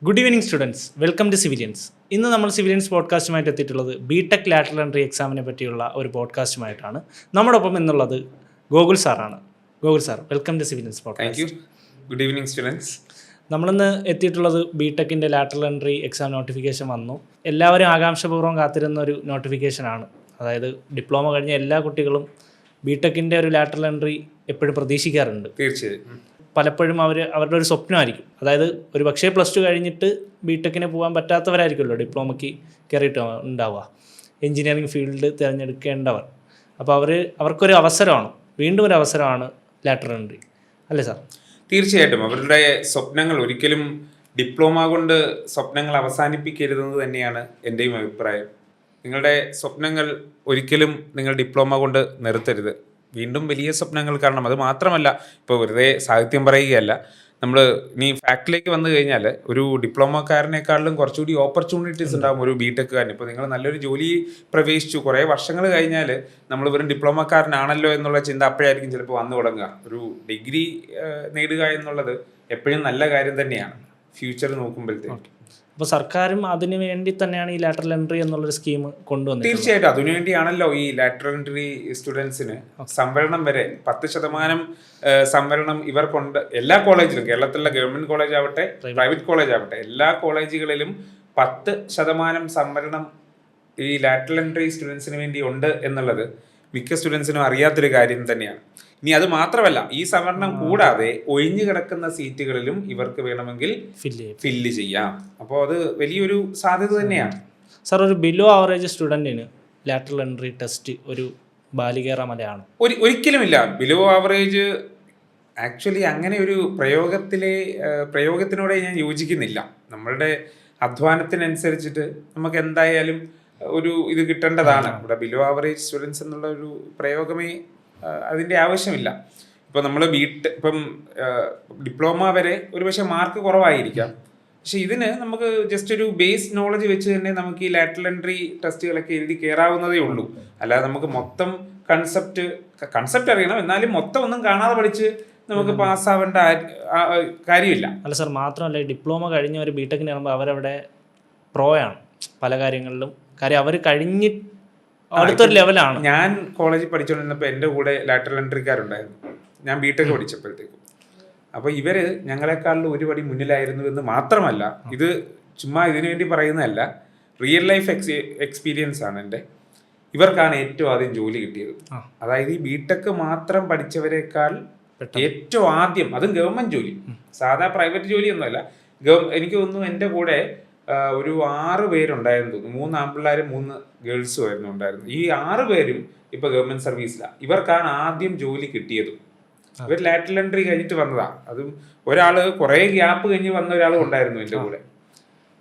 Good evening students, welcome to civilians. ഇന്ന് നമ്മൾ civilians പോഡ്കാസ്റ്റുമായിട്ട് എത്തിയിട്ടുള്ളത് ബിടെക് ലാറ്ററൽ എൻട്രി എക്സാമിനെ പറ്റിയുള്ള ഒരു പോഡ്കാസ്റ്റുമായിട്ടാണ്. നമ്മോടൊപ്പം എന്നുള്ളത് ഗോകുൽ സാറാണ്. Gokul sir, welcome to civilians podcast. Good evening students. നമ്മളിന്ന് എത്തിയിട്ടുള്ളത് ബിടെക്കിൻ്റെ ലാറ്ററൽ എൻട്രി എക്സാം നോട്ടിഫിക്കേഷൻ വന്നു. എല്ലാവരും ആകാംക്ഷപൂർവ്വം കാത്തിരുന്ന ഒരു നോട്ടിഫിക്കേഷനാണ്. അതായത് ഡിപ്ലോമ കഴിഞ്ഞ എല്ലാ കുട്ടികളും ബിടെക്കിൻ്റെ ഒരു ലാറ്ററൽ എൻട്രി എപ്പോഴും പ്രതീക്ഷിക്കാറുണ്ട്. തീർച്ചയായും പലപ്പോഴും അവരുടെ ഒരു സ്വപ്നമായിരിക്കും. അതായത് ഒരു പക്ഷേ പ്ലസ് ടു കഴിഞ്ഞിട്ട് ബിടെക്കിന് പോകാൻ പറ്റാത്തവരായിരിക്കുമല്ലോ ഡിപ്ലോമയ്ക്ക് കയറിയിട്ട് ഉണ്ടാവുക, എഞ്ചിനീയറിംഗ് ഫീൽഡ് തിരഞ്ഞെടുക്കേണ്ടവർ. അപ്പോൾ അവർക്കൊരു അവസരമാണ്, വീണ്ടും ഒരു അവസരമാണ് ലാറ്ററൽ എൻട്രി, അല്ലേ സാർ? തീർച്ചയായിട്ടും അവരുടെ സ്വപ്നങ്ങൾ ഒരിക്കലും ഡിപ്ലോമ കൊണ്ട് സ്വപ്നങ്ങൾ അവസാനിപ്പിക്കരുതെന്ന് തന്നെയാണ് എൻ്റെയും അഭിപ്രായം. നിങ്ങളുടെ സ്വപ്നങ്ങൾ ഒരിക്കലും നിങ്ങൾ ഡിപ്ലോമ കൊണ്ട് നിർത്തരുത്. വീണ്ടും വലിയ സ്വപ്നങ്ങൾ കാരണം. അത് മാത്രമല്ല, ഇപ്പോൾ വെറുതെ സാഹിത്യം പറയുകയല്ല, നമ്മൾ ഇനി ഫാക്ടിലേക്ക് വന്നു കഴിഞ്ഞാൽ ഒരു ഡിപ്ലോമക്കാരനേക്കാളിലും കുറച്ചുകൂടി ഓപ്പർച്യൂണിറ്റീസ് ഉണ്ടാകും ഒരു ബിടെക്കുകാരന്. ഇപ്പോൾ നിങ്ങൾ നല്ലൊരു ജോലി പ്രവേശിച്ചു, കുറേ വർഷങ്ങൾ കഴിഞ്ഞാൽ നമ്മൾ വെറും ഡിപ്ലോമക്കാരനാണല്ലോ എന്നുള്ള ചിന്ത അപ്പോഴായിരിക്കും ചിലപ്പോൾ വന്നു തുടങ്ങുക. ഒരു ഡിഗ്രി നേടുക എന്നുള്ളത് എപ്പോഴും നല്ല കാര്യം തന്നെയാണ് ഫ്യൂച്ചർ നോക്കുമ്പോഴത്തേക്ക്. അപ്പോൾ സർക്കാരും അതിനു വേണ്ടി തന്നെയാണ് ഈ ലാറ്ററൽ എൻട്രി എന്നുള്ളൊരു സ്കീം കൊണ്ടുവന്നത്. തീർച്ചയായിട്ടും അതിനുവേണ്ടിയാണല്ലോ ഈ ലാറ്ററൽ എൻട്രി സ്റ്റുഡൻസിന് സംവരണം വരെ 10% സംവരണം ഇവർക്കുണ്ട്. എല്ലാ കോളേജിലും, കേരളത്തിലെ ഗവൺമെന്റ് കോളേജ് ആവട്ടെ പ്രൈവറ്റ് കോളേജ് ആവട്ടെ, എല്ലാ കോളേജുകളിലും 10% സംവരണം ഈ ലാറ്ററൽ എൻട്രി സ്റ്റുഡൻസിന് വേണ്ടി ഉണ്ട് എന്നുള്ളത് മിക്ക സ്റ്റുഡൻസിനും അറിയാത്തൊരു കാര്യം തന്നെയാണ്. ഇനി അത് മാത്രമല്ല, ഈ സംവരണം കൂടാതെ ഒഴിഞ്ഞു കിടക്കുന്ന സീറ്റുകളിലും ഇവർക്ക് വേണമെങ്കിൽ ഫില്ല് ചെയ്യാം. അപ്പോൾ അത് വലിയൊരു സാധ്യത തന്നെയാണ്. സാർ, ഒരു ബിലോ ആവറേജ് സ്റ്റുഡൻറ്റിന് ലാറ്ററൽ എൻട്രി ടെസ്റ്റ് ഒരു ബാലികേറാമലയാണ്? ഒരിക്കലുമില്ല. ബിലോ ആവറേജ് ആക്ച്വലി അങ്ങനെ ഒരു പ്രയോഗത്തിനോടെ ഞാൻ യോജിക്കുന്നില്ല. നമ്മളുടെ അധ്വാനത്തിനനുസരിച്ചിട്ട് നമുക്ക് എന്തായാലും ഒരു ഇത് കിട്ടേണ്ടതാണ്. ഇവിടെ ബിലോ ആവറേജ് സ്റ്റുഡൻസ് എന്നുള്ള ഒരു പ്രയോഗമേ അതിൻ്റെ ആവശ്യമില്ല. ഇപ്പോൾ നമ്മൾ ഇപ്പം ഡിപ്ലോമ വരെ ഒരു പക്ഷേ മാർക്ക് കുറവായിരിക്കാം, പക്ഷെ ഇതിന് നമുക്ക് ജസ്റ്റ് ഒരു ബേസ് നോളജ് വെച്ച് തന്നെ നമുക്ക് ഈ ലാറ്ററൽ എൻട്രി ടെസ്റ്റുകളൊക്കെ എഴുതി കയറാവുന്നതേ ഉള്ളൂ. അല്ലാതെ നമുക്ക് മൊത്തം കൺസെപ്റ്റ് അറിയണം, എന്നാലും മൊത്തം ഒന്നും കാണാതെ പഠിച്ച് നമുക്ക് പാസ്സാവേണ്ട കാര്യമില്ല. അല്ല സാർ, മാത്രമല്ല ഡിപ്ലോമ കഴിഞ്ഞ ഒരു ബിടെക്കിന് ആകുമ്പോൾ അവരവിടെ പ്രോയാണ് പല കാര്യങ്ങളിലും. കാര്യം അവർ കഴിഞ്ഞ് അടുത്തൊരു ലെവലാണ്. ഞാൻ കോളേജിൽ പഠിച്ചുകൊണ്ടിരുന്നപ്പോൾ എൻ്റെ കൂടെ ലാറ്ററൽ എൻട്രിക്കാരുണ്ടായിരുന്നു, ഞാൻ ബിടെക് പഠിച്ചപ്പോഴത്തേക്കും. അപ്പോൾ ഇവര് ഞങ്ങളെക്കാളിലും ഒരു പടി മുന്നിലായിരുന്നു എന്ന് മാത്രമല്ല, ഇത് ചുമ്മാ ഇതിനു വേണ്ടി പറയുന്നതല്ല, റിയൽ ലൈഫ് എക്സ്പീരിയൻസ് ആണ് എൻ്റെ. ഇവർക്കാണ് ഏറ്റവും ആദ്യം ജോലി കിട്ടിയത്. അതായത് ഈ ബിടെക് മാത്രം പഠിച്ചവരെക്കാൾ ഏറ്റവും ആദ്യം, അതും ഗവൺമെന്റ് ജോലി, സാധാ പ്രൈവറ്റ് ജോലിയൊന്നുമല്ല. എനിക്ക് തോന്നുന്നു എൻ്റെ കൂടെ ഒരു 6 പേരുണ്ടായിരുന്നു തോന്നുന്നു. 3 ആൺപിള്ളേരും 3 ഗേൾസും ആയിരുന്നു ഉണ്ടായിരുന്നു. ഈ 6 പേരും ഇപ്പൊ ഗവൺമെന്റ് സർവീസിലാണ്. ഇവർക്കാണ് ആദ്യം ജോലി കിട്ടിയതും. ഇവർ ലാറ്ററൽ എൻട്രി കഴിഞ്ഞിട്ട് വന്നതാ. അതും ഒരാള് കുറെ ഗ്യാപ്പ് കഴിഞ്ഞ് വന്ന ഒരാളും ഉണ്ടായിരുന്നു എൻ്റെ കൂടെ.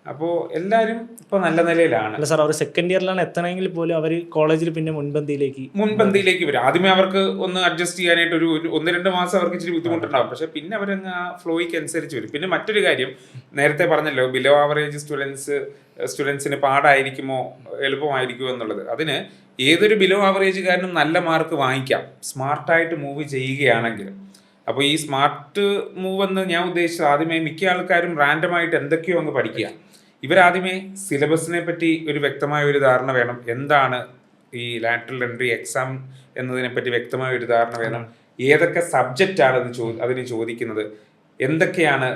അപ്പോൾ എല്ലാവരും ഇപ്പൊ നല്ല നിലയിലാണ്. അല്ല സാർ, അവർ സെക്കൻഡ് ഇയറിലാണ് എത്തണമെങ്കിൽ പോലും അവർ കോളേജിൽ പിന്നെ മുൻപന്തിയിലേക്ക് വരും. ആദ്യമേ അവർക്ക് ഒന്ന് അഡ്ജസ്റ്റ് ചെയ്യാനായിട്ട് ഒരു 1-2 മാസം അവർക്ക് ഇച്ചിരി ബുദ്ധിമുട്ടുണ്ടാവും, പക്ഷെ പിന്നെ അവരങ്ങ് ആ ഫ്ലോയ്ക്ക് അനുസരിച്ച് വരും. പിന്നെ മറ്റൊരു കാര്യം, നേരത്തെ പറഞ്ഞല്ലോ, ബിലോ ആവറേജ് സ്റ്റുഡൻസിന് പാടായിരിക്കുമോ എളുപ്പമായിരിക്കുമോ എന്നുള്ളത്. അതിന് ഏതൊരു ബിലോ ആവറേജുകാരനും നല്ല മാർക്ക് വാങ്ങിക്കാം, സ്മാർട്ടായിട്ട് മൂവ് ചെയ്യുകയാണെങ്കിൽ. അപ്പോൾ ഈ സ്മാർട്ട് മൂവ് എന്ന് ഞാൻ ഉദ്ദേശിച്ചത്, ആദ്യമേ മിക്ക ആൾക്കാരും റാൻഡമായിട്ട് എന്തൊക്കെയോ അങ്ങ് പഠിക്കുക. ഇവരാദ്യമേ സിലബസിനെ പറ്റി ഒരു വ്യക്തമായ ഒരു ധാരണ വേണം. എന്താണ് ഈ ലാറ്ററൽ എൻട്രി എക്സാം എന്നതിനെ പറ്റി വ്യക്തമായ ഒരു ധാരണ വേണം. ഏതൊക്കെ സബ്ജക്റ്റാണ് അതിന് ചോദിക്കുന്നത്, എന്തൊക്കെയാണ്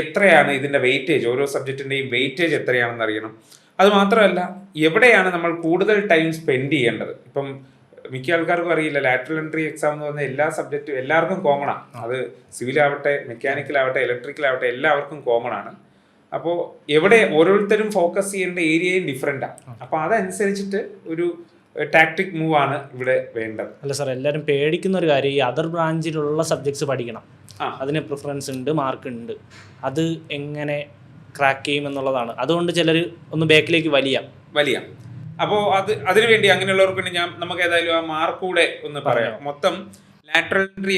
എത്രയാണ് ഇതിൻ്റെ വെയിറ്റേജ്, ഓരോ സബ്ജക്റ്റിൻ്റെയും വെയിറ്റേജ് എത്രയാണെന്ന് അറിയണം. അത് മാത്രമല്ല, എവിടെയാണ് നമ്മൾ കൂടുതൽ ടൈം സ്പെൻഡ് ചെയ്യേണ്ടത്. ഇപ്പം മിക്ക ആൾക്കാർക്കും അറിയില്ല, ലാറ്ററൽ എൻട്രി എക്സാം എന്ന് പറഞ്ഞാൽ എല്ലാ സബ്ജക്റ്റും എല്ലാവർക്കും കോമൺ ആണ്. അത് സിവിൽ ആവട്ടെ, മെക്കാനിക്കൽ ആവട്ടെ, ഇലക്ട്രിക്കൽ ആവട്ടെ, എല്ലാവർക്കും കോമൺ ആണ്. അപ്പോൾ എവിടെ ഓരോരുത്തരും ഫോക്കസ് ചെയ്യേണ്ട ഏരിയയും ഡിഫറെൻ്റാണ്. അപ്പോൾ അതനുസരിച്ചിട്ട് ഒരു ടാക്ടിക് മൂവ് ആണ് ഇവിടെ വേണ്ടത്. അല്ല സാർ, എല്ലാവരും പേടിക്കുന്ന ഒരു കാര്യം, ഈ അതർ ബ്രാഞ്ചിലുള്ള സബ്ജക്ട്സ് പഠിക്കണം, അതിന് പ്രിഫറൻസ് ഉണ്ട്, മാർക്ക് ഉണ്ട്, അത് എങ്ങനെ ക്രാക്ക് ചെയ്യും എന്നുള്ളതാണ്. അതുകൊണ്ട് ചിലർ ഒന്ന് ബാക്കിലേക്ക് വലിയ അപ്പോൾ അതിനുവേണ്ടി അങ്ങനെയുള്ളവർക്ക് വേണ്ടി നമുക്ക് ഏതായാലും ആ മാർക്ക് കൂടെ ഒന്ന് പറയാം. മൊത്തം ലാറ്ററൽ എൻട്രി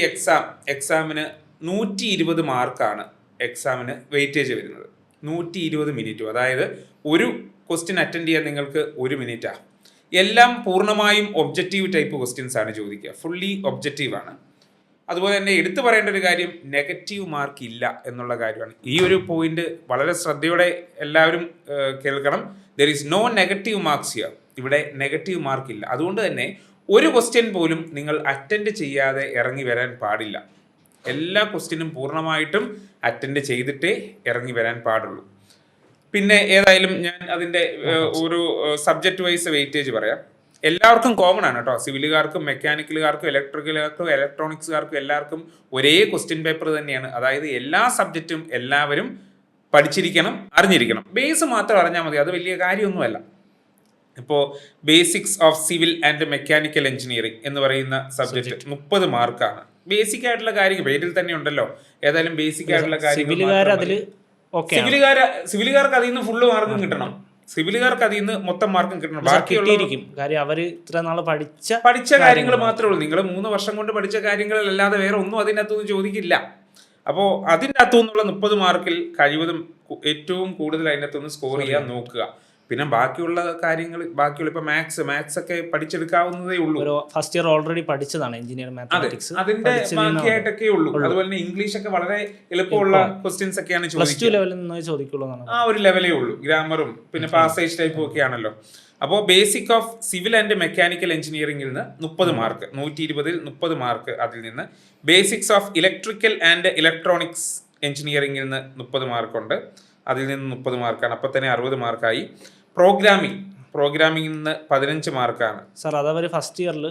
എക്സാമിന് 120 മാർക്കാണ് എക്സാമിന് വെയിറ്റേജ് വരുന്നത്. 120 മിനിറ്റും. അതായത് ഒരു ക്വസ്റ്റ്യൻ അറ്റൻഡ് ചെയ്യാൻ നിങ്ങൾക്ക് 1 മിനിറ്റാണ്. എല്ലാം പൂർണ്ണമായും ഒബ്ജക്റ്റീവ് ടൈപ്പ് ക്വസ്റ്റ്യൻസ് ആണ് ചോദിക്കുക, ഫുള്ളി ഒബ്ജക്റ്റീവ് ആണ്. അതുപോലെ തന്നെ എടുത്തു പറയേണ്ട ഒരു കാര്യം, നെഗറ്റീവ് മാർക്ക് ഇല്ല എന്നുള്ള കാര്യമാണ്. ഈ ഒരു പോയിന്റ് വളരെ ശ്രദ്ധയോടെ എല്ലാവരും കേൾക്കണം. There is no negative marks here. ഇവിടെ നെഗറ്റീവ് മാർക്ക് ഇല്ല. അതുകൊണ്ട് തന്നെ ഒരു ക്വസ്റ്റ്യൻ പോലും നിങ്ങൾ അറ്റൻഡ് ചെയ്യാതെ ഇറങ്ങി വരാൻ പാടില്ല. എല്ലാ ക്വസ്റ്റ്യനും പൂർണ്ണമായിട്ടും അറ്റൻഡ് ചെയ്തിട്ടേ ഇറങ്ങി വരാൻ പാടുള്ളൂ. പിന്നെ ഏതായാലും ഞാൻ അതിൻ്റെ ഒരു സബ്ജക്റ്റ് വൈസ് വെയിറ്റേജ് പറയാം. എല്ലാവർക്കും കോമൺ ആണ് കേട്ടോ. സിവിലുകാർക്കും മെക്കാനിക്കലുകാർക്കും ഇലക്ട്രിക്കലുകാർക്കും ഇലക്ട്രോണിക്സുകാർക്കും എല്ലാവർക്കും ഒരേ ക്വസ്റ്റ്യൻ പേപ്പർ തന്നെയാണ്. അതായത് എല്ലാ സബ്ജക്റ്റും എല്ലാവരും പഠിച്ചിരിക്കണം, അറിഞ്ഞിരിക്കണം. ബേസ് മാത്രം അറിഞ്ഞാൽ മതി, അത് വലിയ കാര്യമൊന്നുമല്ല. ഇപ്പോൾ basics of civil and mechanical engineering എന്ന് പറയുന്ന സബ്ജക്റ്റ് 30 മാർക്കാണ്. ബേസിക് ആയിട്ടുള്ള കാര്യം പേരിൽ തന്നെ ഉണ്ടല്ലോ. ഏതായാലും ബേസിക് ആയിട്ടുള്ള കാര്യങ്ങൾ സിവിലുകാർക്ക് അതിൽ നിന്ന് ഫുള്ള് മാർക്കും കിട്ടണം. സിവിലുകാർക്ക് അതിൽ നിന്ന് മൊത്തം മാർക്കും കിട്ടണം. ബാക്കിയുള്ളവർക്കും പഠിച്ച കാര്യങ്ങൾ മാത്രമേ ഉള്ളൂ. നിങ്ങൾ 3 വർഷം കൊണ്ട് പഠിച്ച കാര്യങ്ങളല്ലാതെ വേറെ ഒന്നും അതിനകത്തുനിന്ന് ചോദിക്കില്ല. അപ്പോൾ അതിൻ്റെ അകത്തുനിന്നുള്ള 30 മാർക്കിൽ കഴിവതും ഏറ്റവും കൂടുതൽ അതിനകത്തുനിന്ന് സ്കോർ ചെയ്യാൻ നോക്കുക. പിന്നെ ബാക്കിയുള്ള കാര്യങ്ങൾ, ബാക്കിയുള്ള ഇപ്പൊ മാത്സ് ഒക്കെ പഠിച്ചെടുക്കാവുന്നതേ ഉള്ളൂ. ഫസ്റ്റ് ഇയർ ഓൾറെഡി പഠിച്ചതാണ് എഞ്ചിനീയറിംഗ് മാത്തമാറ്റിക്സ്, അതിന്റെ ബാക്കിയായിട്ടൊക്കെ ഉള്ളൂ. അതുപോലെ തന്നെ ഇംഗ്ലീഷ് ഒക്കെ വളരെ എളുപ്പമുള്ള ക്വസ്റ്റ്യൻസ് ഒക്കെയാണ് ചോദിക്കുള്ളൂ. ആ ഒരു ലെവലേ ഉള്ളൂ. ഗ്രാമറും പിന്നെ പാസേജ് ടൈപ്പും ഒക്കെ ആണല്ലോ. അപ്പോൾ basic of civil and mechanical എഞ്ചിനീയറിംഗിൽ നിന്ന് 30 മാർക്ക്, 120ൽ 30 മാർക്ക്. അതിൽ നിന്ന് basics of electrical and electronics എഞ്ചിനീയറിംഗിൽ നിന്ന് 30 മാർക്കുണ്ട്. അതിൽ നിന്ന് 30 മാർക്കാണ്. അപ്പം തന്നെ 60 മാർക്കായി. പ്രോഗ്രാമിംഗിൽ നിന്ന് 15 മാർക്കാണ്. സാർ അതവർ ഫസ്റ്റ് ഇയറിൽ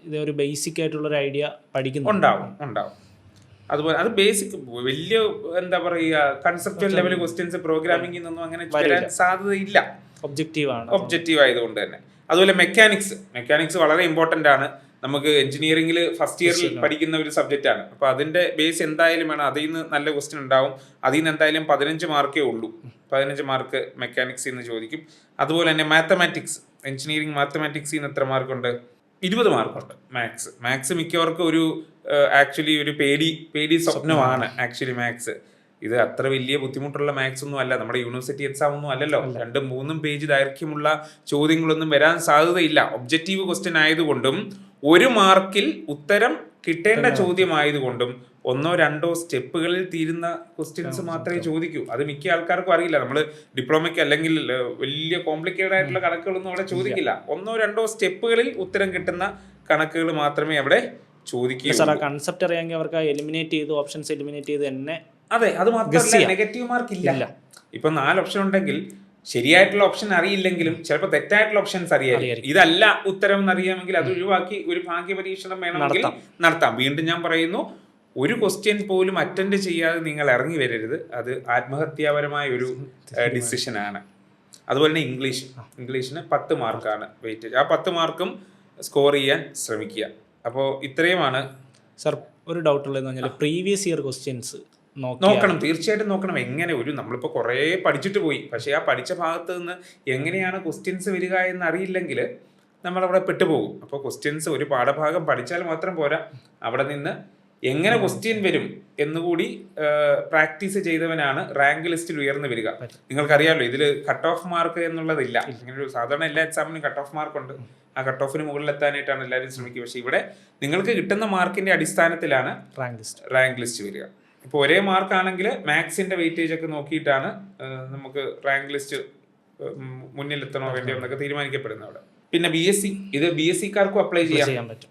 ഇതേ ഒരു ബേസിക് ആയിട്ടുള്ള ഒരു ഐഡിയ പഠിക്കുന്നു ഉണ്ടാവും. അതുപോലെ അത് ബേസിക് വലിയ എന്താ പറയുക കൺസെപ്റ്റുവൽ ലെവൽ ക്വസ്റ്റ്യൻസ് പ്രോഗ്രാമിംഗിൽ നിന്നൊന്നും അങ്ങനെ വരാൻ സാധ്യതയില്ല. ഒബ്ജക്റ്റീവ് ആയതുകൊണ്ട് തന്നെ. അതുപോലെ മെക്കാനിക്സ് വളരെ ഇമ്പോർട്ടൻ്റ് ആണ്. നമുക്ക് എഞ്ചിനീയറിംഗിൽ ഫസ്റ്റ് ഇയറിൽ പഠിക്കുന്ന ഒരു സബ്ജക്റ്റ് ആണ്. അപ്പോൾ അതിൻ്റെ ബേസ് എന്തായാലും വേണം. അതിൽ നിന്ന് നല്ല ക്വസ്റ്റ്യൻ ഉണ്ടാവും. അതിൽ നിന്ന് എന്തായാലും 15 മാർക്കേ ഉള്ളൂ. 15 മാർക്ക് മെക്കാനിക്സിൽ നിന്ന് ചോദിക്കും. അതുപോലെ തന്നെ എഞ്ചിനീയറിംഗ് മാത്തമാറ്റിക്സിൽ നിന്ന് എത്ര മാർക്കുണ്ട്? 20 മാർക്കുണ്ട്. മാത്സ് മിക്കവർക്കും ഒരു ആക്ച്വലി ഒരു പേടി സ്വപ്നമാണ് ആക്ച്വലി മാത്സ്. ഇത് അത്ര വലിയ ബുദ്ധിമുട്ടുള്ള മാത്സ് ഒന്നും അല്ല. നമ്മുടെ യൂണിവേഴ്സിറ്റി എക്സാം ഒന്നും അല്ലല്ലോ. 2-3 പേജ് ദൈർഘ്യമുള്ള ചോദ്യങ്ങളൊന്നും വരാൻ സാധ്യതയില്ല. ഒബ്ജക്റ്റീവ് ക്വസ്റ്റ്യൻ ആയതുകൊണ്ടും 1 മാർക്കിൽ ഉത്തരം കിട്ടേണ്ട ചോദ്യമായതുകൊണ്ടും 1-2 സ്റ്റെപ്പുകളിൽ തീരുന്ന ക്വസ്റ്റ്യൻസ് മാത്രമേ ചോദിക്കൂ. അത് മിക്ക ആൾക്കാർക്കും അറിയില്ല. നമ്മൾ ഡിപ്ലോമയ്ക്ക് അല്ലെങ്കിൽ വലിയ കോംപ്ലിക്കേറ്റഡ് ആയിട്ടുള്ള കണക്കുകളൊന്നും അവിടെ ചോദിക്കില്ല. 1-2 സ്റ്റെപ്പുകളിൽ ഉത്തരം കിട്ടുന്ന കണക്കുകൾ മാത്രമേ അവിടെ ചോദിക്കൂ. കൺസെപ്റ്റ് അറിയാമെങ്കിൽ അവർക്ക് എലിമിനേറ്റ് ചെയ്ത് ഓപ്ഷൻസ് എലിമിനേറ്റ് ചെയ്ത് തന്നെ. അതെ, അത് മാത്രമല്ല നെഗറ്റീവ് മാർക്ക് ഇല്ല. ഇപ്പൊ 4 ഓപ്ഷൻ ഉണ്ടെങ്കിൽ ശരിയായിട്ടുള്ള ഓപ്ഷൻ അറിയില്ലെങ്കിലും ചിലപ്പോൾ തെറ്റായിട്ടുള്ള ഓപ്ഷൻസ് അറിയാം. ഇതല്ല ഉത്തരം എന്നറിയാമെങ്കിൽ അത് ഒഴിവാക്കി ഒരു ഭാഗ്യ പരീക്ഷണം വേണമെങ്കിൽ നടത്താം. വീണ്ടും ഞാൻ പറയുന്നു, ഒരു ക്വസ്റ്റ്യൻ പോലും അറ്റൻഡ് ചെയ്യാതെ നിങ്ങൾ ഇറങ്ങി വരരുത്. അത് ആത്മഹത്യാപരമായ ഒരു ഡിസിഷനാണ്. അതുപോലെ തന്നെ ഇംഗ്ലീഷിന് 10 മാർക്കാണ് വെയിറ്റേജ്. ആ 10 മാർക്കും സ്കോർ ചെയ്യാൻ ശ്രമിക്കുക. അപ്പോൾ ഇത്രയുമാണ്. സർ ഒരു ഡൗട്ട് ഉള്ളതെന്ന് പറഞ്ഞാൽ പ്രീവിയസ് ഇയർ ക്വസ്റ്റ്യൻസ് നോക്കണം, തീർച്ചയായിട്ടും നോക്കണം. എങ്ങനെ നമ്മളിപ്പോൾ കുറേ പഠിച്ചിട്ട് പോയി, പക്ഷേ ആ പഠിച്ച ഭാഗത്ത് നിന്ന് എങ്ങനെയാണ് ക്വസ്റ്റ്യൻസ് വരിക എന്ന് അറിയില്ലെങ്കിൽ നമ്മളവിടെ പെട്ടുപോകും. അപ്പോൾ ക്വസ്റ്റ്യൻസ് ഒരു പാഠഭാഗം പഠിച്ചാൽ മാത്രം പോരാ, അവിടെ നിന്ന് എങ്ങനെ ക്വസ്റ്റ്യൻ വരും എന്നുകൂടി പ്രാക്ടീസ് ചെയ്തവനാണ് റാങ്ക് ലിസ്റ്റിൽ ഉയർന്നു വരിക. നിങ്ങൾക്കറിയാമല്ലോ, ഇതിൽ കട്ട് ഓഫ് മാർക്ക് എന്നുള്ളതില്ല. ഇങ്ങനെ ഒരു സാധാരണ എല്ലാ എക്സാമിനും കട്ട് ഓഫ് മാർക്കുണ്ട്. ആ കട്ട് ഓഫിന് മുകളിലെത്താനായിട്ടാണ് എല്ലാവരും ശ്രമിക്കുക. പക്ഷേ ഇവിടെ നിങ്ങൾക്ക് കിട്ടുന്ന മാർക്കിന്റെ അടിസ്ഥാനത്തിലാണ് റാങ്ക് ലിസ്റ്റ് വരിക. ഇപ്പോൾ ഒരേ മാർക്കാണെങ്കിൽ മാത്സിന്റെ വെയിറ്റേജ് ഒക്കെ നോക്കിയിട്ടാണ് നമുക്ക് റാങ്ക് ലിസ്റ്റ് മുന്നിലെത്തണോ വേണ്ടിയോ എന്നൊക്കെ തീരുമാനിക്കപ്പെടുന്നത് അവിടെ. പിന്നെ ഇത് BSc കാർക്കും അപ്ലൈ ചെയ്യാൻ പറ്റും.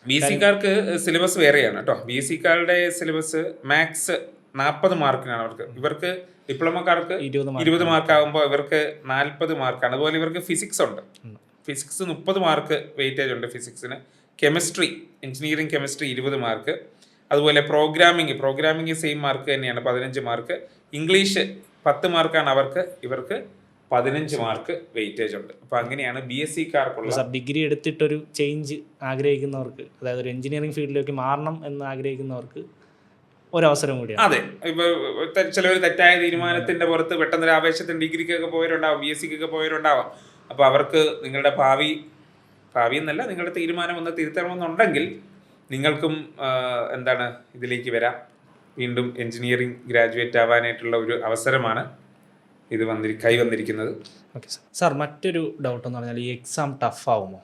BSc കാർക്ക് സിലബസ് വേറെയാണ് കേട്ടോ. BSc കാരുടെ സിലബസ് മാത്സ് 40 മാർക്കിനാണ് അവർക്ക്. ഇവർക്ക് ഡിപ്ലോമക്കാർക്ക് 20 മാർക്കാകുമ്പോൾ ഇവർക്ക് 40 മാർക്കാണ്. അതുപോലെ ഇവർക്ക് ഫിസിക്സ് ഉണ്ട്. ഫിസിക്സ് 30 മാർക്ക് വെയിറ്റേജ് ഉണ്ട് ഫിസിക്സിന്. Engineering chemistry 20 mark. അതുപോലെ പ്രോഗ്രാമിംഗ് സെയിം മാർക്ക് തന്നെയാണ്, 15 മാർക്ക്. ഇംഗ്ലീഷ് 10 മാർക്കാണ് അവർക്ക്. ഇവർക്ക് 15 മാർക്ക് വെയിറ്റേജ് ഉണ്ട്. അപ്പോൾ അങ്ങനെയാണ് BSc കാർക്കുള്ള. ഡിഗ്രി എടുത്തിട്ടൊരു ചേഞ്ച് ആഗ്രഹിക്കുന്നവർക്ക്, അതായത് ഒരു എഞ്ചിനീയറിംഗ് ഫീൽഡിലേക്ക് മാറണം എന്ന് ആഗ്രഹിക്കുന്നവർക്ക് ഒരവസരം കൂടിയാണ്. അതെ, ഇപ്പോൾ ചിലവർ തെറ്റായ തീരുമാനത്തിന്റെ പുറത്ത് പെട്ടെന്നൊരു ആവേശത്തിന് ഡിഗ്രിക്കൊക്കെ പോയവരുണ്ടാവും, BScക്കൊക്കെ പോയവരുണ്ടാവാം. അപ്പോൾ അവർക്ക് നിങ്ങളുടെ ഭാവി എന്നല്ല, നിങ്ങളുടെ തീരുമാനം ഒന്ന് തിരുത്തണമെന്നുണ്ടെങ്കിൽ നിങ്ങൾക്കും ഇതിലേക്ക് വരാം. വീണ്ടും എഞ്ചിനീയറിംഗ് ഗ്രാജുവേറ്റ് ആവാനായിട്ടുള്ള ഒരു അവസരമാണ് ഇത് കൈവന്നിരിക്കുന്നത്. Okay sir. മറ്റൊരു ഡൗട്ട് എന്ന് പറഞ്ഞാൽ ഈ എക്സാം ടഫ് ആവുമോ?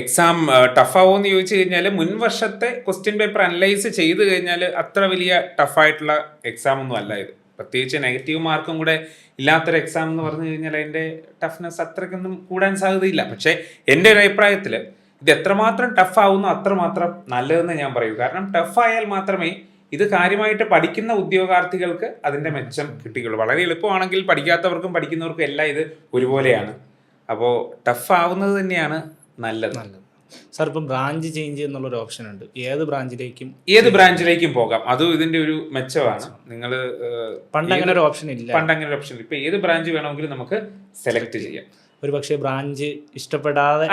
എക്സാം ടഫാവോ എന്ന് ചോദിച്ചു കഴിഞ്ഞാൽ മുൻ വർഷത്തെ ക്വസ്റ്റ്യൻ പേപ്പർ അനലൈസ് ചെയ്ത് കഴിഞ്ഞാൽ അത്ര വലിയ ടഫായിട്ടുള്ള എക്സാം ഒന്നും അല്ല ഇത്. പ്രത്യേകിച്ച് നെഗറ്റീവ് മാർക്കും കൂടെ ഇല്ലാത്തൊരു എക്സാം എന്ന് പറഞ്ഞു കഴിഞ്ഞാൽ അതിൻ്റെ ടഫ്നെസ് അത്രയ്ക്കൊന്നും കൂടാൻ സാധ്യതയില്ല. പക്ഷേ എൻ്റെ ഒരു അഭിപ്രായത്തിൽ ഇത് എത്രമാത്രം ടഫാവുന്നോ അത്രമാത്രം നല്ലതെന്ന് ഞാൻ പറയൂ. കാരണം ടഫായാൽ മാത്രമേ ഇത് കാര്യമായിട്ട് പഠിക്കുന്ന ഉദ്യോഗാർത്ഥികൾക്ക് അതിൻ്റെ മെച്ചം കിട്ടുകയുള്ളൂ. വളരെ എളുപ്പമാണെങ്കിൽ പഠിക്കാത്തവർക്കും പഠിക്കുന്നവർക്കും എല്ലാം ഇത് ഒരുപോലെയാണ്. അപ്പോൾ ടഫ് ആവുന്നത് തന്നെയാണ് നല്ലത്. സാർ ഇപ്പം ബ്രാഞ്ച് ചേഞ്ച് എന്നുള്ളൊരു ഓപ്ഷൻ ഉണ്ട്. ഏത് ബ്രാഞ്ചിലേക്കും പോകാം. അതും ഇതിന്റെ ഒരു മെച്ചമാണ്. നിങ്ങൾ പണ്ട് അങ്ങനെ ഒരു ഓപ്ഷൻ ഇല്ല. ഇപ്പൊ ഏത് ബ്രാഞ്ച് വേണമെങ്കിലും നമുക്ക് സെലക്ട് ചെയ്യാം. ഒരു പക്ഷേ ബ്രാഞ്ച് ഇഷ്ടപ്പെടാതെ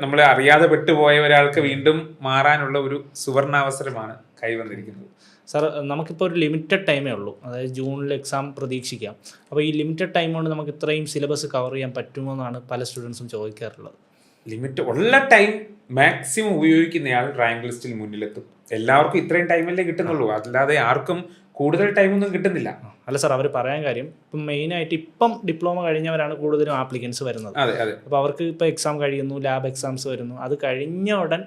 നമ്മൾ അറിയാതെ പെട്ടുപോയ ഒരാൾക്ക് വീണ്ടും മാറാനുള്ള ഒരു സുവർണാവസരമാണ് കൈവന്നിരിക്കുന്നത്. സാർ നമുക്കിപ്പോൾ ഒരു ലിമിറ്റഡ് ടൈമേ ഉള്ളൂ. അതായത് ജൂണിൽ എക്സാം പ്രതീക്ഷിക്കാം. അപ്പോൾ ഈ ലിമിറ്റഡ് ടൈം കൊണ്ട് നമുക്ക് ഇത്രയും സിലബസ് കവർ ചെയ്യാൻ പറ്റുമോ എന്നാണ് പല സ്റ്റുഡൻസും ചോദിക്കാറുള്ളത്. ലിമിറ്റ് ഉള്ള ടൈം മാക്സിമം ഉപയോഗിക്കുന്നയാൾ റാങ്ക് ലിസ്റ്റിൽ മുന്നിലെത്തും. എല്ലാവർക്കും ഇത്രയും ടൈമല്ലേ കിട്ടുന്നുള്ളൂ, അല്ലാതെ ആർക്കും കൂടുതൽ ടൈമൊന്നും കിട്ടുന്നില്ല. അല്ല സാർ, അവർ പറയാൻ കാര്യം ഇപ്പം മെയിനായിട്ട് ഇപ്പം ഡിപ്ലോമ കഴിഞ്ഞവരാണ് കൂടുതലും ആപ്ലിക്കൻസ് വരുന്നത്. അപ്പോൾ അവർക്ക് ഇപ്പോൾ എക്സാം കഴിയുന്നു, ലാബ് എക്സാംസ് വരുന്നു, അത് കഴിഞ്ഞ ഉടൻ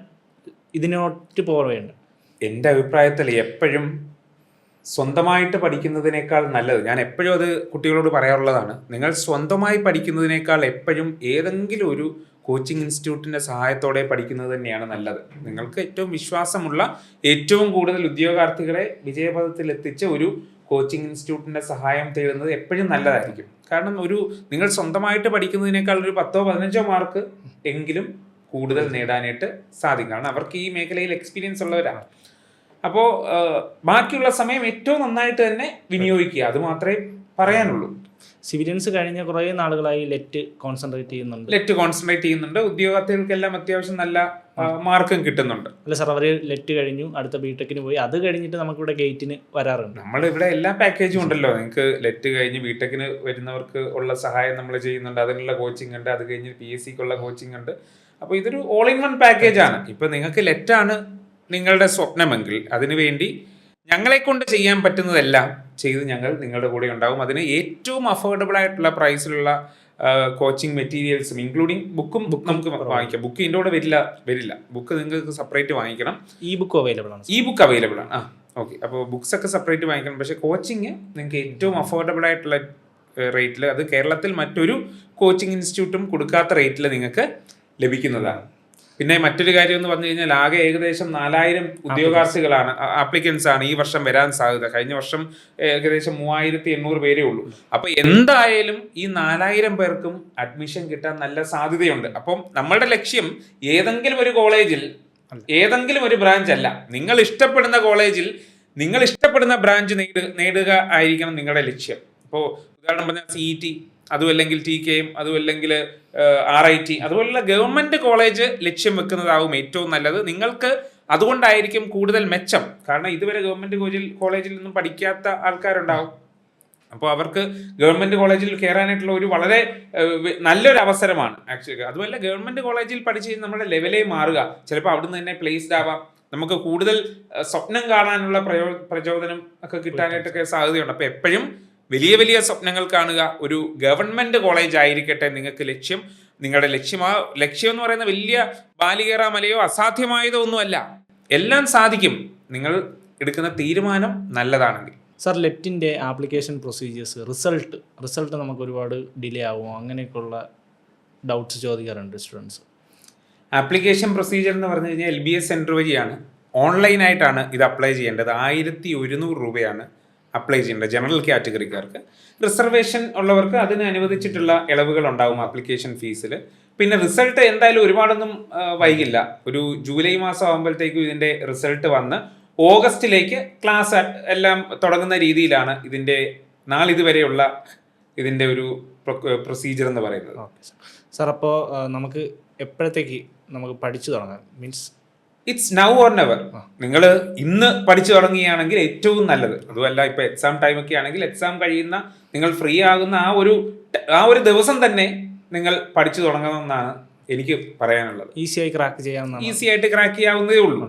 ഇതിനോട്ട് പോവേണ്ട. എൻ്റെ അഭിപ്രായത്തിൽ എപ്പോഴും സ്വന്തമായിട്ട് പഠിക്കുന്നതിനേക്കാൾ നല്ലത്, ഞാൻ എപ്പോഴും അത് കുട്ടികളോട് പറയാറുള്ളതാണ്, നിങ്ങൾ സ്വന്തമായി പഠിക്കുന്നതിനേക്കാൾ എപ്പോഴും ഏതെങ്കിലും ഒരു കോച്ചിങ് ഇൻസ്റ്റിറ്റ്യൂട്ടിൻ്റെ സഹായത്തോടെ പഠിക്കുന്നത് തന്നെയാണ് നല്ലത്. നിങ്ങൾക്ക് ഏറ്റവും വിശ്വാസമുള്ള, ഏറ്റവും കൂടുതൽ ഉദ്യോഗാർത്ഥികളെ വിജയപഥത്തിൽ എത്തിച്ച ഒരു കോച്ചിങ് ഇൻസ്റ്റിറ്റ്യൂട്ടിൻ്റെ സഹായം തേടുന്നത് എപ്പോഴും നല്ലതായിരിക്കും. കാരണം നിങ്ങൾ സ്വന്തമായിട്ട് പഠിക്കുന്നതിനേക്കാൾ ഒരു 10-15 മാർക്ക് എങ്കിലും കൂടുതൽ നേടാനായിട്ട് സാധിക്കും. കാരണം അവർക്ക് ഈ മേഖലയിൽ എക്സ്പീരിയൻസ് ഉള്ളവരാണ്. അപ്പോൾ ബാക്കിയുള്ള സമയം ഏറ്റവും നന്നായിട്ട് തന്നെ വിനിയോഗിക്കുക, അത് മാത്രമേ പറയാനുള്ളൂ. സിവിലിയൻസ് കഴിഞ്ഞ കുറേ നാളുകളായി ലെറ്റ് കോൺസെൻട്രേറ്റ് ചെയ്യുന്നുണ്ട്. ഉദ്യോഗാർത്ഥികൾക്കെല്ലാം അത്യാവശ്യം നല്ല മാർക്കും കിട്ടുന്നുണ്ട്. അല്ല സാർ, അവർ ലെറ്റ് കഴിഞ്ഞു, അടുത്ത ബിടെക്കിന് പോയി, അത് കഴിഞ്ഞിട്ട് നമുക്കിവിടെ ഗേറ്റിന് വരാറുണ്ട്. നമ്മളിവിടെ എല്ലാ പാക്കേജും ഉണ്ടല്ലോ. നിങ്ങൾക്ക് ലെറ്റ് കഴിഞ്ഞ് ബിടെക്കിന് വരുന്നവർക്ക് ഉള്ള സഹായം നമ്മൾ ചെയ്യുന്നുണ്ട്. അതിനുള്ള കോച്ചിങ് ഉണ്ട്. അത് കഴിഞ്ഞ് PSCക്കുള്ള കോച്ചിങ് ഉണ്ട്. അപ്പോൾ ഇതൊരു ഓൾ ഇൻ വൺ പാക്കേജാണ്. ഇപ്പം നിങ്ങൾക്ക് ലെറ്റാണ് നിങ്ങളുടെ സ്വപ്നമെങ്കിൽ അതിനുവേണ്ടി ഞങ്ങളെ കൊണ്ട് ചെയ്യാൻ പറ്റുന്നതെല്ലാം ചെയ്ത് ഞങ്ങൾ നിങ്ങളുടെ കൂടെ ഉണ്ടാകും. അതിന് ഏറ്റവും അഫോർഡബിൾ ആയിട്ടുള്ള പ്രൈസിലുള്ള കോച്ചിങ് മെറ്റീരിയൽസും ഇൻക്ലൂഡിങ് ബുക്കും നമുക്ക് വാങ്ങിക്കാം. ബുക്ക് ഇതിൻ്റെ കൂടെ വരില്ല. ബുക്ക് നിങ്ങൾക്ക് സെപ്പറേറ്റ് വാങ്ങിക്കണം. ഈ ബുക്ക് അവൈലബിൾ ആണ്. ഓക്കെ. അപ്പോൾ ബുക്സ് ഒക്കെ സെപ്പറേറ്റ് വാങ്ങിക്കണം. പക്ഷേ കോച്ചിങ് നിങ്ങൾക്ക് ഏറ്റവും അഫോർഡബിൾ ആയിട്ടുള്ള റേറ്റിൽ, അത് കേരളത്തിൽ മറ്റൊരു കോച്ചിങ് ഇൻസ്റ്റിറ്റ്യൂട്ടും കൊടുക്കാത്ത റേറ്റിൽ നിങ്ങൾക്ക് ലഭിക്കുന്നതാണ്. പിന്നെ മറ്റൊരു കാര്യം എന്ന് പറഞ്ഞു കഴിഞ്ഞാൽ ആകെ ഏകദേശം 4000 ഉദ്യോഗാർത്ഥികളാണ്, ആപ്ലിക്കൻസ് ആണ് ഈ വർഷം വരാൻ സാധ്യത. കഴിഞ്ഞ വർഷം ഏകദേശം 3800 പേരേ ഉള്ളൂ. അപ്പൊ എന്തായാലും ഈ 4000 പേർക്കും അഡ്മിഷൻ കിട്ടാൻ നല്ല സാധ്യതയുണ്ട്. അപ്പം നമ്മളുടെ ലക്ഷ്യം ഏതെങ്കിലും ഒരു കോളേജിൽ ഏതെങ്കിലും ഒരു ബ്രാഞ്ച് അല്ല, നിങ്ങൾ ഇഷ്ടപ്പെടുന്ന കോളേജിൽ നിങ്ങൾ ഇഷ്ടപ്പെടുന്ന ബ്രാഞ്ച് നേടുക ആയിരിക്കണം നിങ്ങളുടെ ലക്ഷ്യം. ഇപ്പോൾ ഉദാഹരണം പറഞ്ഞാൽ CET, അതുമല്ലെങ്കിൽ TKM, അതുമല്ലെങ്കിൽ RIT, അതുപോലുള്ള ഗവൺമെന്റ് കോളേജ് ലക്ഷ്യം വെക്കുന്നതാവും ഏറ്റവും നല്ലത്. നിങ്ങൾക്ക് അതുകൊണ്ടായിരിക്കും കൂടുതൽ മെച്ചം. കാരണം ഇതുവരെ ഗവൺമെന്റ് കോളേജിൽ നിന്നും പഠിക്കാത്ത ആൾക്കാരുണ്ടാവും. അപ്പോൾ അവർക്ക് ഗവൺമെന്റ് കോളേജിൽ കയറാനായിട്ടുള്ള ഒരു വളരെ നല്ലൊരു അവസരമാണ് ആക്ച്വലി. അതുമല്ല, ഗവൺമെന്റ് കോളേജിൽ പഠിച്ച് നമ്മുടെ ലെവലേ മാറുക, ചിലപ്പോൾ അവിടുന്ന് തന്നെ പ്ലേസ്ഡ് ആവാം. നമുക്ക് കൂടുതൽ സ്വപ്നം കാണാനുള്ള പ്രചോദനം ഒക്കെ കിട്ടാനായിട്ടൊക്കെ സാധ്യതയുണ്ട്. അപ്പോൾ എപ്പോഴും വലിയ വലിയ സ്വപ്നങ്ങൾ കാണുക. ഒരു ഗവൺമെന്റ് കോളേജ് ആയിരിക്കട്ടെ നിങ്ങൾക്ക് ലക്ഷ്യം. നിങ്ങളുടെ ലക്ഷ്യം എന്ന് പറയുന്ന വലിയ ബാലികേറ മലയോ അസാധ്യമായതോ ഒന്നുമല്ല. എല്ലാം സാധിക്കും നിങ്ങൾ എടുക്കുന്ന തീരുമാനം നല്ലതാണെങ്കിൽ. സാർ, ലെറ്റിൻ്റെ ആപ്ലിക്കേഷൻ പ്രൊസീജിയേഴ്സ്, റിസൾട്ട് നമുക്ക് ഒരുപാട് ഡിലേ ആവുമോ? അങ്ങനെയൊക്കെയുള്ള ഡൗട്ട്സ് ചോദിക്കാറുണ്ട് സ്റ്റുഡൻസ്. ആപ്ലിക്കേഷൻ പ്രൊസീജിയർ എന്ന് പറഞ്ഞു കഴിഞ്ഞാൽ LBS സെൻറ്റർ വഴിയാണ്, ഓൺലൈനായിട്ടാണ് ഇത് അപ്ലൈ ചെയ്യേണ്ടത്. 1100 രൂപയാണ് അപ്ലൈ ചെയ്യേണ്ടത് ജനറൽ കാറ്റഗറിക്കാർക്ക്. റിസർവേഷൻ ഉള്ളവർക്ക് അതിന് അനുവദിച്ചിട്ടുള്ള ഇളവുകൾ ഉണ്ടാവും ആപ്ലിക്കേഷൻ ഫീസിൽ. പിന്നെ റിസൾട്ട് എന്തായാലും ഒരുപാടൊന്നും വൈകില്ല. ഒരു ജൂലൈ മാസം ആകുമ്പോഴത്തേക്കും ഇതിൻ്റെ റിസൾട്ട് വന്ന് ഓഗസ്റ്റിലേക്ക് ക്ലാസ് എല്ലാം തുടങ്ങുന്ന രീതിയിലാണ് ഇതിൻ്റെ നാളിതുവരെയുള്ള ഇതിൻ്റെ ഒരു പ്രൊസീജിയർ എന്ന് പറയുന്നത്. സാർ, അപ്പോൾ നമുക്ക് എപ്പോഴത്തേക്ക് നമുക്ക് പഠിച്ചു തുടങ്ങാം? Means it's now or never. നിങ്ങൾ ഇന്ന് പഠിച്ചു തുടങ്ങുകയാണെങ്കിൽ ഏറ്റവും നല്ലത്. അതുമല്ല, ഇപ്പൊ എക്സാം ടൈമൊക്കെ ആണെങ്കിൽ എക്സാം കഴിയുന്ന നിങ്ങൾ ഫ്രീ ആകുന്ന ആ ഒരു ദിവസം തന്നെ നിങ്ങൾ പഠിച്ചു തുടങ്ങണമെന്നാണ് എനിക്ക് പറയാനുള്ളത്. ഈസി ആയിട്ട് ക്രാക്ക് ചെയ്യാവുന്നതേ ഉള്ളൂ.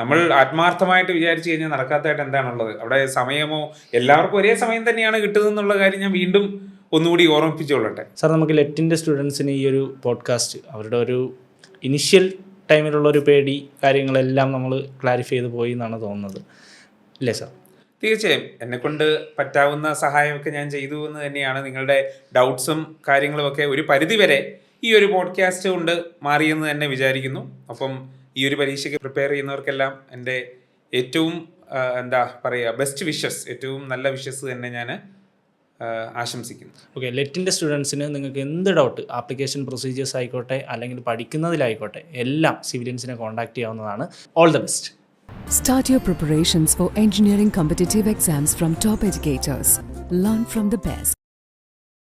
നമ്മൾ ആത്മാർത്ഥമായിട്ട് വിചാരിച്ചു കഴിഞ്ഞാൽ നടക്കാത്തതായിട്ട് എന്താണുള്ളത്? അവിടെ സമയമോ എല്ലാവർക്കും ഒരേ സമയം തന്നെയാണ് കിട്ടുന്നതെന്നുള്ള കാര്യം ഞാൻ വീണ്ടും ഒന്നുകൂടി ഓർമ്മിപ്പിച്ചുകൊള്ളട്ടെ. സാർ, നമുക്ക് ലെറ്റിൻ്റെ സ്റ്റുഡൻസിന് ഈ ഒരു പോഡ്കാസ്റ്റ് അവരുടെ ഒരു ഇനിഷ്യൽ ടൈമിലുള്ളൊരു പേടി കാര്യങ്ങളെല്ലാം നമ്മൾ ക്ലാരിഫൈ ചെയ്ത് പോയി എന്നാണ് തോന്നുന്നത്. ഇല്ലേ സാർ? തീർച്ചയായും എന്നെക്കൊണ്ട് പറ്റാവുന്ന സഹായമൊക്കെ ഞാൻ ചെയ്തു എന്ന് തന്നെയാണ്. നിങ്ങളുടെ ഡൗട്ട്സും കാര്യങ്ങളും ഒക്കെ ഒരു പരിധിവരെ ഈ ഒരു പോഡ്കാസ്റ്റ് കൊണ്ട് മാറിയെന്ന് തന്നെ വിചാരിക്കുന്നു. അപ്പം ഈ ഒരു പരീക്ഷയ്ക്ക് പ്രിപ്പയർ ചെയ്യുന്നവർക്കെല്ലാം എൻ്റെ ഏറ്റവും എന്താ പറയുക ബെസ്റ്റ് വിഷസ്, ഏറ്റവും നല്ല വിഷസ് തന്നെ ഞാൻ ആശംസിക്കുന്നു. ഓക്കെ, ലെറ്റിൻ്റെ സ്റ്റുഡൻസിന് നിങ്ങൾക്ക് എന്ത് ഡൗട്ട്, ആപ്ലിക്കേഷൻ പ്രൊസീജിയേഴ്സ് ആയിക്കോട്ടെ അല്ലെങ്കിൽ പഠിക്കുന്നതിലായിക്കോട്ടെ, എല്ലാം സിവിലിയൻസിനെ കോൺടാക്ട് ചെയ്യാവുന്നതാണ്. All the best. Start your preparations for engineering competitive exams from top educators. Learn from the best.